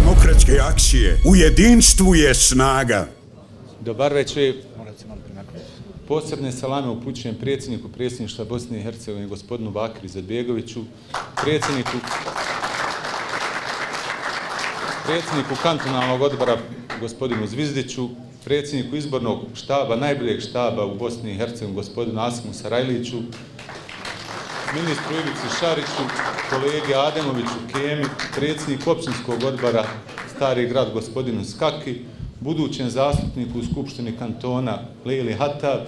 demokratske akcije. U jedinstvu je snaga. Dobar večer. Posebne salame upućujem predsjedniku predsjedništva Bosne i Hercegovine, gospodinu Bakiri Izetbegoviću, predsjedniku kantonalnog odbora, gospodinu Zvizdiću, predsjedniku izbornog štaba, najboljeg štaba u Bosni i Hercegovini, gospodinu Asimu Sarajliću, ministru Ivici Šariću, kolegi Ademoviću Kemi, predsjedniku općinskog odbora Stari grad, gospodinu Skaki, budućem zastupniku u Skupštini kantona Lejli Hatab,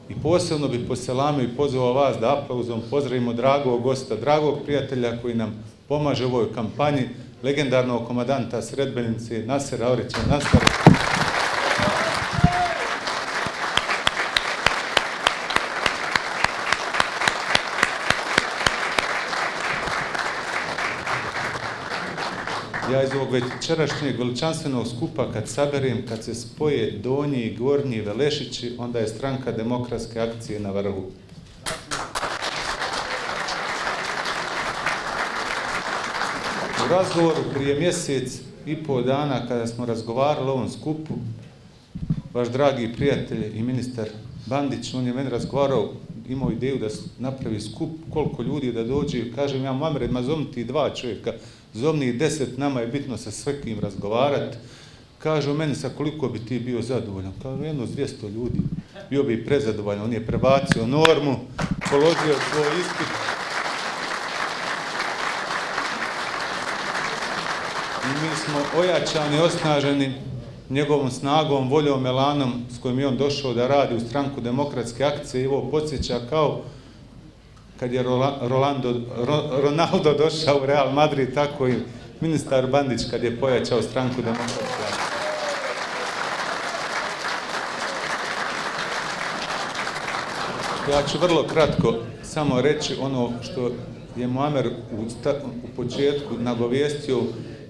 i posebno bih poselamio i pozvao vas da aplauzom pozdravimo dragog gosta, dragog prijatelja koji nam pomaže u ovoj kampanji, legendarnog komandanta Sredbenice Nasera Orića. Ja iz ovog večerašnjeg veličanstvenog skupa kad saberem, kad se spoje Donji i Gornji Velešići, onda je Stranka demokratske akcije na vrhu. U razgovoru prije mjesec i pol dana kada smo razgovarali o ovom skupu, vaš dragi prijatelj i ministar Bandić, on je meni razgovarao, imao ideju da napravi skup, koliko ljudi da dođe, kažem ja Muamer, ma zovni ti 2 čovjeka, zovni 10, nama je bitno sa svekim razgovarati. Kaže o meni sa koliko bi ti bio zadovoljan. Kaže jedno 200 ljudi, bio bi prezadovoljan, on je prebacio normu, položio svoj ispit. I mi smo ojačani, osnaženi njegovom snagom, voljom, elanom s kojim je on došao da radi u Stranku demokratske akcije. I ovo podsjeća kao kad je Ronaldo došao u Real Madrid, tako i ministar Bandić kad je pojačao Stranku demokratske akcije. Ja ću vrlo kratko samo reći ono što je Muamer u početku nagovijestio.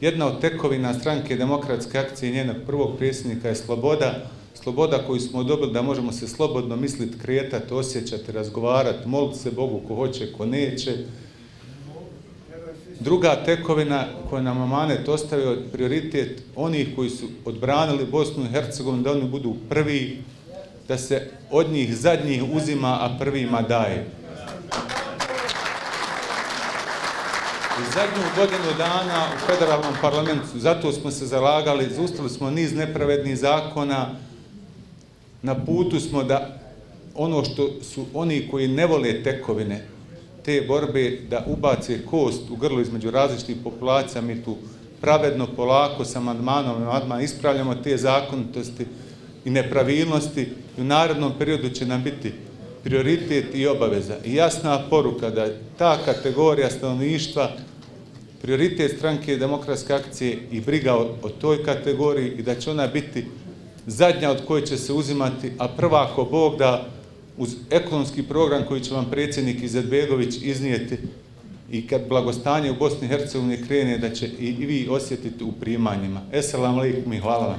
Jedna od tekovina Stranke demokratske akcije i njenog prvog predsjednika je sloboda. Sloboda koju smo dobili da možemo se slobodno misliti, kretati, osjećati, razgovarati, moliti se Bogu ko hoće, ko neće. Druga tekovina koja nam amanet ostavio prioritet onih koji su odbranili Bosnu i Hercegovinu, da oni budu prvi, da se od njih zadnjih uzima, a prvima daje. U zadnju godinu dana u federalnom parlamentu, zato smo se zalagali, zaustavili smo niz nepravednih zakona, na putu smo da ono što su oni koji ne vole tekovine, te borbe, da ubace kost u grlo između različitih populacija, mi tu pravedno, polako, sa amandmanom ispravljamo te zakonitosti i nepravilnosti i u narednom periodu će nam biti prioritet i obaveza i jasna poruka da ta kategorija stanovništva, prioritet Stranke demokratske akcije i briga o toj kategoriji i da će ona biti zadnja od koje će se uzimati, a prva ako Bog da uz ekonomski program koji će vam predsjednik Izetbegović iznijeti i kad blagostanje u Bosni i Hercegovini krene da će i vi osjetiti u primanjima. Eselamu alejkum i hvala vam.